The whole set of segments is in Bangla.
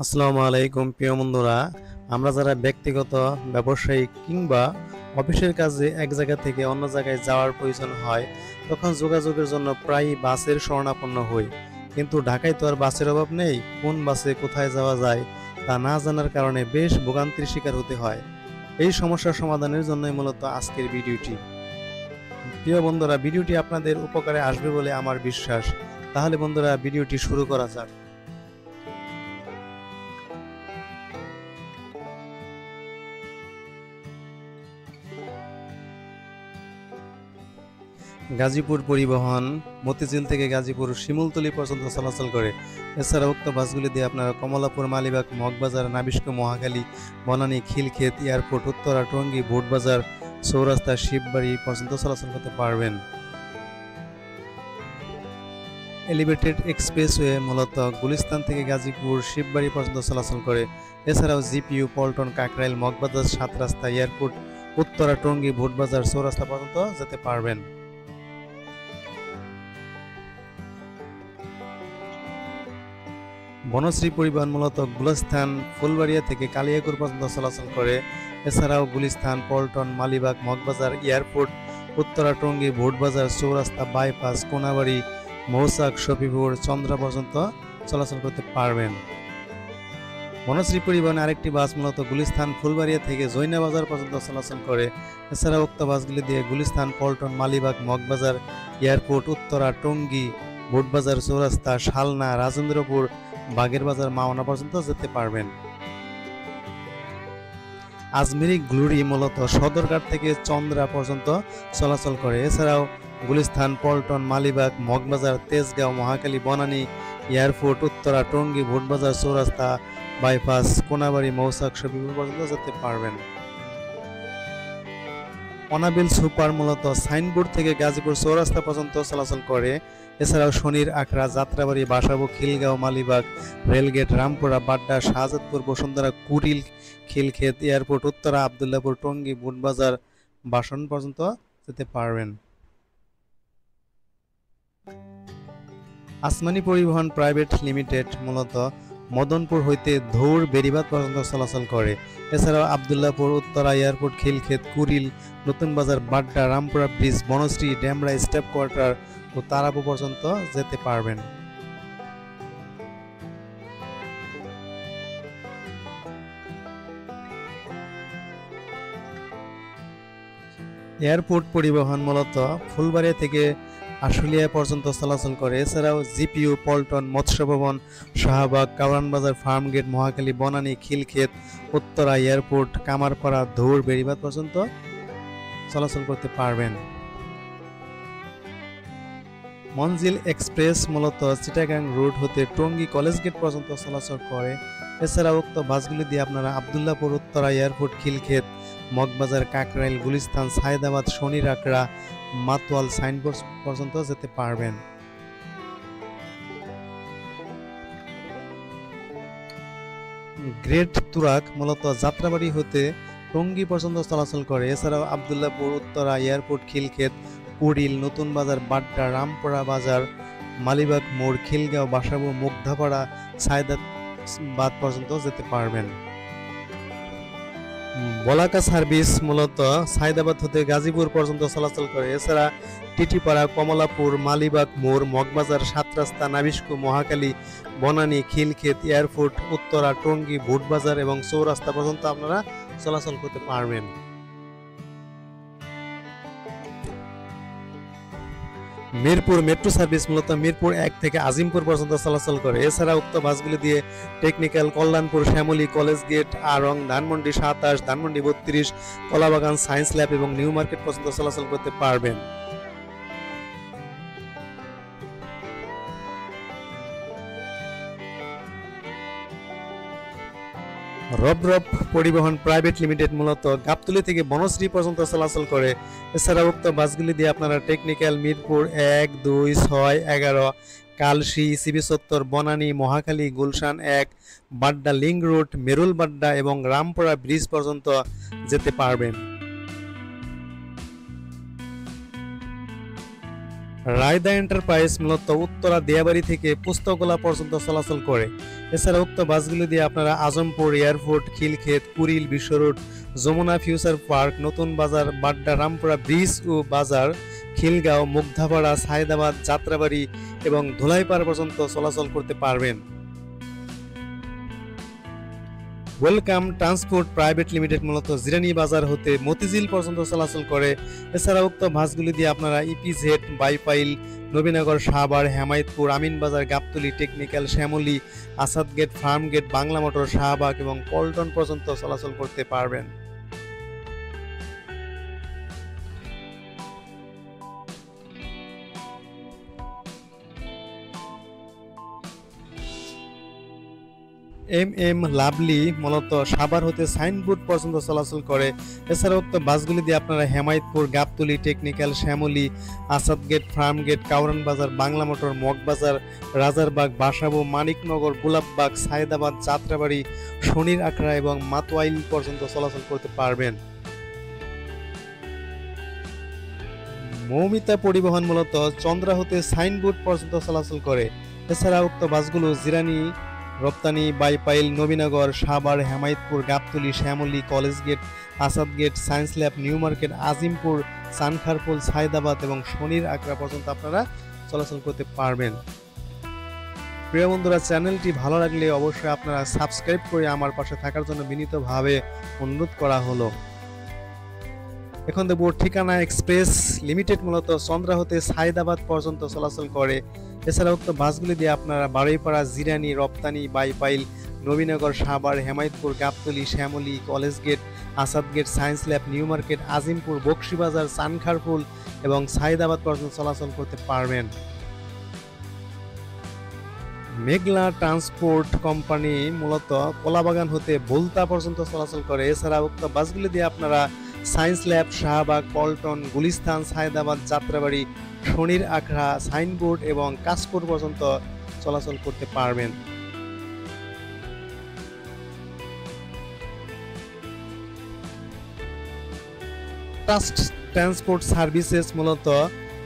আসসালামু আলাইকুম প্রিয় বন্ধুরা। আমরা যারা ব্যক্তিগত, ব্যবসায়িক কিংবা অফিসের কাজে এক জায়গা থেকে অন্য জায়গায় যাওয়ার প্রয়োজন হয়, তখন যোগাযোগের জন্য প্রায়ই বাসের শরণাপন্ন হই। কিন্তু ঢাকায় তো আর বাসের অভাব নেই। কোন বাসে কোথায় যাওয়া যায় তা না জানার কারণে বেশ ভোগান্তির শিকার হতে হয়। এই সমস্যার সমাধানের জন্যই মূলত আজকের ভিডিওটি। প্রিয় বন্ধুরা, ভিডিওটি আপনাদের উপকারে আসবে বলে আমার বিশ্বাস। তাহলে বন্ধুরা, ভিডিওটি শুরু করা যাক। গাজীপুর পরিবহন মতিঝিল থেকে গাজীপুর শিমুলতলি পর্যন্ত চলাচল করে। এছাড়া উক্ত বাসগুলি দিয়ে আপনারা কমলাপুর, মালিবাগ, মগবাজার, নাবিস্ক, মহাখালী, বনানী, খিলক্ষেত, এয়ারপোর্ট, উত্তরা, টঙ্গী, ভোটবাজার, চৌরাস্তা, শিববাড়ি পর্যন্ত চলাচল করতে পারবেন। এলিভেটেড এক্সপ্রেসওয়ে মূলত গুলিস্তান থেকে গাজীপুর, শিববাড়ি পর্যন্ত চলাচল করে। এছাড়াও জিপিইউ, পল্টন, কাকরাইল, মগবাজার, সাত রাস্তা, এয়ারপোর্ট, উত্তরা, টঙ্গী, ভোটবাজার, চৌরাস্তা পর্যন্ত যেতে পারবেন। বনশ্রী পরিবহন মূলত গুলিস্তান, ফুলবাড়িয়া থেকে কালিয়াকুর পর্যন্ত চলাচল করে। এছাড়াও গুলিস্তান, পল্টন, মালিবাগ, মগবাজার, এয়ারপোর্ট, উত্তরা, টঙ্গী, ভোটবাজার, চৌরাস্তা, বাইপাস, কোনাবাড়ি, মৌচাক, শফিপুর, চন্দ্রা পর্যন্ত চলাচল করতে পারবেন। বনশ্রী পরিবহনে আরেকটি বাস মূলত গুলিস্তান, ফুলবাড়িয়া থেকে জৈনাবাজার পর্যন্ত চলাচল করে। এছাড়া উক্ত বাসগুলি দিয়ে গুলিস্তান, পল্টন, মালিবাগ, মগবাজার, এয়ারপোর্ট, উত্তরা, টঙ্গী, ভোটবাজার, চৌরাস্তা, শালনা, রাজেন্দ্রপুর, বাগের বাজার, মাওনা পর্যন্ত যেতে পারবেন। আজমেরি গ্লোরি মূলত সদরঘাট থেকে চন্দ্রা পর্যন্ত চলাচল করে। এছাড়াও গুলিস্তান, পল্টন, মালিবাগ, মগবাজার, তেজগাঁও, মহাখালী, বনানী, এয়ারপোর্ট, উত্তরা, টঙ্গী, ভোটবাজার, চৌরাস্তা, বাইপাস, কোনাবাড়ি, মৌচাক, শফিপুর পর্যন্ত যেতে পারবেন। অনাবিল সুপার মূলত সাইনবোর্ড থেকে গাজীপুর চৌরাস্তা পর্যন্ত চলাচল করে। এছাড়াও শনির আখড়া, যাত্রাবাড়ি, বাসাবো, খিলগাঁও, মালিবাগ, রেলগেট, রামপুরা, বাড্ডা, শাহজাদপুর, বসুন্ধরা, কুড়িল, খিলক্ষেত, এয়ারপোর্ট, উত্তরা, আবদুল্লাপুর, টঙ্গী, বুটবাজার, বাসন পর্যন্ত যেতে পারবেন। আসমানি পরিবহন প্রাইভেট লিমিটেড মূলত মদনপুর হইতে ধৌর বেড়িবাঁধ পর্যন্ত চলাচল করে। এছাড়াও Abdullahpur, Uttara, airport, Khilkhet, Kuril, Notun Bazar, Badda, Rampura bridge, Banasree, Demra, staff quarter ও তারাপু পর্যন্ত যেতে পারবেন। এয়ারপোর্ট পরিবহন মূলত ফুলবাড়িয়া থেকে আশুলিয়া পর্যন্ত চলাচল করে। এছাড়াও জিপিইউ, পল্টন, মৎস্য ভবন, শাহবাগ, কাওরানবাজার, ফার্মগেট, মহাখালী, বনানী, খিলক্ষেত, উত্তরা, এয়ারপোর্ট, কামারপাড়া, ধৌর বেড়িবাঁধ পর্যন্ত চলাচল করতে পারবেন। মঞ্জিল এক্সপ্রেস মূলত চিটাগাং রোড হতে টঙ্গী কলেজ গেট পর্যন্ত চলাচল করে। এছাড়া উক্ত বাসগুলি দিয়ে আপনারা আবদুল্লাপুর, উত্তরা, এয়ারপোর্ট, খিলক্ষেত, মগবাজার, কাকরাইল, গুলিস্তান, সায়েদাবাদ, শনির আখড়া, মাতোয়াল, সাইনবোর্ড পর্যন্ত যেতে পারবেন। গ্রেট তুরাগ মূলত যাত্রাবাড়ি হতে টঙ্গী পর্যন্ত চলাচল করে। এছাড়াও আবদুল্লাপুর, উত্তরা, এয়ারপোর্ট, খিলক্ষেত, কুড়িল, নতুন বাজার, বাড্ডা, রামপুরা বাজার, মালিবাগ মোড়, খিলগাঁও, বাসাবো, মুগধাপাড়া, সায়দাবাদ পর্যন্ত যেতে পারবেন। বলাকা সার্ভিস মূলত সায়দাবাদ হতে গাজীপুর পর্যন্ত চলাচল করে। এছাড়া টিটিপাড়া, কমলাপুর, মালিবাগ মোড়, মগবাজার, সাত রাস্তা, নাবিস্ক, মহাখালী, বনানী, খিলক্ষেত, এয়ারপোর্ট, উত্তরা, টঙ্গী, ভোটবাজার এবং চৌরাস্তা পর্যন্ত আপনারা চলাচল করতে পারবেন। মিরপুর মেট্রো সার্ভিস মূলত মিরপুর 1 থেকে আজিমপুর পর্যন্ত চলাচল করে। এছাড়া উক্ত বাসগুলি দিয়ে Technical, Kalyanpur, Shyamoli, College Gate, আড়ং, ধানমন্ডি 27, ধানমন্ডি 32, কলাবাগান, সায়েন্স ল্যাব এবং নিউ মার্কেট পর্যন্ত চলাচল করতে পারবেন। রব পরিবহন প্রাইভেট লিমিটেড মূলত গাবতলী থেকে বনশ্রী পর্যন্ত চলাচল করে। এছাড়া উক্ত বাসগুলি দিয়ে আপনারা টেকনিক্যাল, মিরপুর 1, 2, 6, 11, কালশি, সিবি চত্বর, বনানী, মহাখালী, গুলশান 1, বাড্ডা লিংক রোড, মেরুল বাড্ডা এবং রামপুরা ব্রিজ পর্যন্ত যেতে পারবেন। রায়দা এন্টারপ্রাইজ মূলত উত্তরা দিয়াবাড়ি থেকে পুস্তকলা পর্যন্ত চলাচল করে। এছাড়া উক্ত বাসগুলি দিয়ে আপনারা আজমপুর এয়ারপোর্ট, খিলক্ষেত, কুড়িল, বিশ্ব রোড, যমুনা ফিউচার পার্ক, নতুন বাজার, বাড্ডা, রামপুরা ব্রিজ ও বাজার, খিলগাঁও, মুগধাপাড়া, সায়দাবাদ, যাত্রাবাড়ি এবং ধুলাইপাড়া পর্যন্ত চলাচল করতে পারবেন। ওয়েলকাম ট্রান্সপোর্ট প্রাইভেট লিমিটেড মূলত জিরানী বাজার হতে মতিঝিল পর্যন্ত চলাচল করে। এছাড়া উক্ত বাসগুলি দিয়ে আপনারা EPZ, Baipail, Nabinagar, Savar, Hemayetpur, Aminbazar, Gabtoli, Technical, Shyamoli, Asad Gate, Farm Gate, Bangla Motor, Shahbag এবং পল্টন পর্যন্ত চলাচল করতে পারবেন। এম লাভলি মূলত সাভার হতে সাইনবোর্ড পর্যন্ত চলাচল করে। এছাড়া উক্ত বাসগুলি দিয়ে আপনারা Hemayetpur, Gabtoli, Technical, Shyamoli, Asad Gate, Farm Gate, Kawran Bazar, Bangla Motor, Moghbazar, Rajarbagh, Basabo, Maniknagar, Golapbagh, Sayedabad, Jatrabari, Shonir Akhra এবং মাতোয়াইল পর্যন্ত চলাচল করতে পারবেন। মৌমিতা পরিবহন মূলত চন্দ্রা হতে সাইনবোর্ড পর্যন্ত চলাচল করে। এছাড়া উক্ত বাসগুলো Zirani, Roptani, Baipail, Nabinagar, Savar, Hemayetpur, Gabtoli, Shyamoli, College Gate, Asad Gate, Science Lab, New Market, Azimpur, Chankharpul, Sayedabad এবং শনির আখড়া পর্যন্ত আপনারা চলাচল করতে পারবেন। প্রিয় বন্ধুরা, চ্যানেলটি ভালো লাগলে অবশ্যই আপনারা সাবস্ক্রাইব করে আমার পাশে থাকার জন্য বিনীতভাবে অনুরোধ করা হলো। এখন দেখব ঠিকানা এক্সপ্রেস লিমিটেড মূলত চন্দ্রা হতে সায়দাবাদ পর্যন্ত চলাচল করে। এছাড়া উক্ত বাসগুলি দিয়ে আপনারা Baruipara, Zirani, Roptani, Baipail, Nabinagar, Savar, Hemayetpur, Gabtoli, Shyamoli, College Gate, Asad Gate, Science Lab, New Market, Azimpur, Bakshibazar, Chankharpul এবং সায়দাবাদ পর্যন্ত চলাচল করতে পারবেন। মেঘলা ট্রান্সপোর্ট কোম্পানি মূলত কলাবাগান হতে ভোলতা পর্যন্ত চলাচল করে। এছাড়া উক্ত বাসগুলি দিয়ে আপনারা সায়েন্স ল্যাব, শাহবাগ, পল্টন, গুলিস্তান, সায়দাবাদ, যাত্রাবাড়ি, শনির আখড়া, সাইনবোর্ড এবং কাশপুর পর্যন্ত চলাচল করতে পারবেন। ট্রাস্ট ট্রান্সপোর্ট সার্ভিসেস মূলত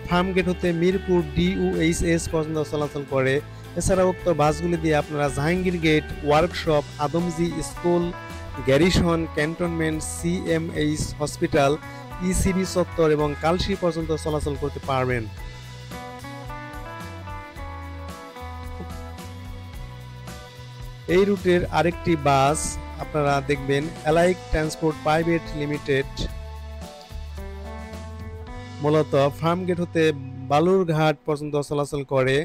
ফার্মগেট হতে মিরপুর DUHS পর্যন্ত চলাচল করে। এছাড়া উক্ত বাসগুলি দিয়ে আপনারা Jahangir Gate, Workshop, Adamjee School, Garrison, Cantonment, CMH Hospital, ECB চত্বর এবং কালশি পর্যন্ত চলাচল করতে পারবেন। এই রুটের আরেকটি বাস আপনারা দেখবেন এলাইক ট্রান্সপোর্ট প্রাইভেট লিমিটেড মূলত ফার্মগেট হতে বালুরঘাট পর্যন্ত চলাচল করে।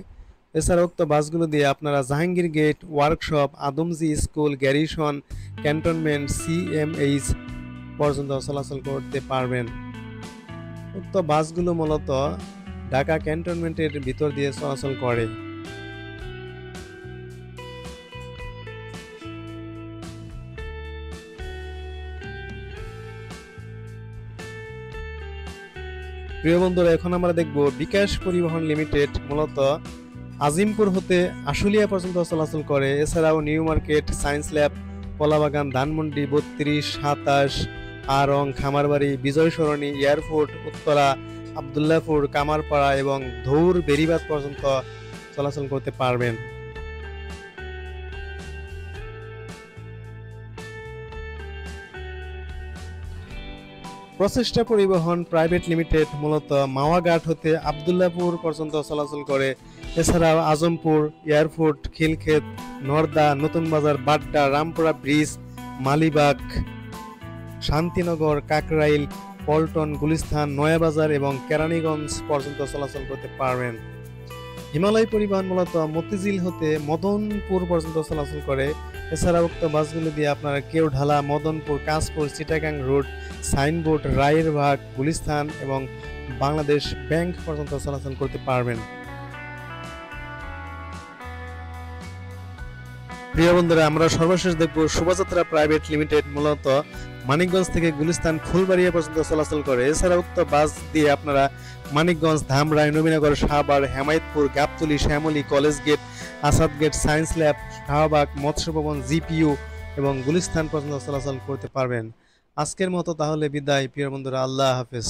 এছাড়া উক্ত বাসগুলো দিয়ে আপনারা Jahangir Gate, Workshop, Adamjee School, Garrison, Cantonment, CMH পর্যন্ত চলাচল করতে পারবেন। উক্ত বাসগুলো মূলত ঢাকা ক্যান্টনমেন্টের ভিতর দিয়ে চলাচল করে। প্রিয় বন্ধুরা, এখন আমরা দেখব বিকাশ পরিবহন লিমিটেড মূলত আজিমপুর হতে আশুলিয়া পর্যন্ত চলাচল করে। এছাড়াও নিউ মার্কেট, সায়েন্স ল্যাব, কলাবাগান, ধানমন্ডি, 32, 27, আরং, খামারবাড়ি, বিজয় সরণি, এয়ারপোর্ট, উত্তরা, আবদুল্লাপুর, কামারপাড়া এবং ধৌর, বেরিবাদ পর্যন্ত চলাচল করতে পারবেন। প্রচেষ্টা পরিবহন প্রাইভেট লিমিটেড মূলত মাওয়াঘাট হতে আবদুল্লাপুর পর্যন্ত চলাচল করে। এছাড়াও আজমপুর, এয়ারপোর্ট, খিলক্ষেত, নর্দা, নতুন বাজার, বাড্ডা, রামপুরা ব্রিজ, মালিবাগ, শান্তিনগর, কাকরাইল, পল্টন, গুলিস্তান, নয়াবাজার এবং কেরানীগঞ্জ পর্যন্ত চলাচল করতে পারবেন। হিমালয় পরিবহন মূলত মতিঝিল হতে মদনপুর পর্যন্ত চলাচল করে। এছাড়া উক্ত বাসগুলি দিয়ে আপনারা কেওঢালা, মদনপুর, কাশপুর, চিটাগাং রোড, সাইনবোর্ড, রায়েরবাগ, গুলিস্তান এবং বাংলাদেশ ব্যাংক পর্যন্ত চলাচল করতে পারবেন। প্রিয় বন্ধুরা, আমরা সর্বশেষ দেখব শোভাযাত্রা প্রাইভেট লিমিটেড মূলত মানিকগঞ্জ থেকে গুলিস্তান, ফুলবাড়িয়া পর্যন্ত চলাচল করে। এছাড়া উক্ত বাস দিয়ে আপনারা Manikganj, Dhamrai, Nabinagar, Savar, Hemayetpur, Gabtoli, Shyamoli, College Gate, Asad Gate, Science Lab, Shahbag, Matsya Bhaban, GPU এবং গুলিস্তান পর্যন্ত চলাচল করতে পারবেন। আজকের মতো তাহলে বিদায় প্রিয় বন্ধুরা, আল্লাহ হাফেজ।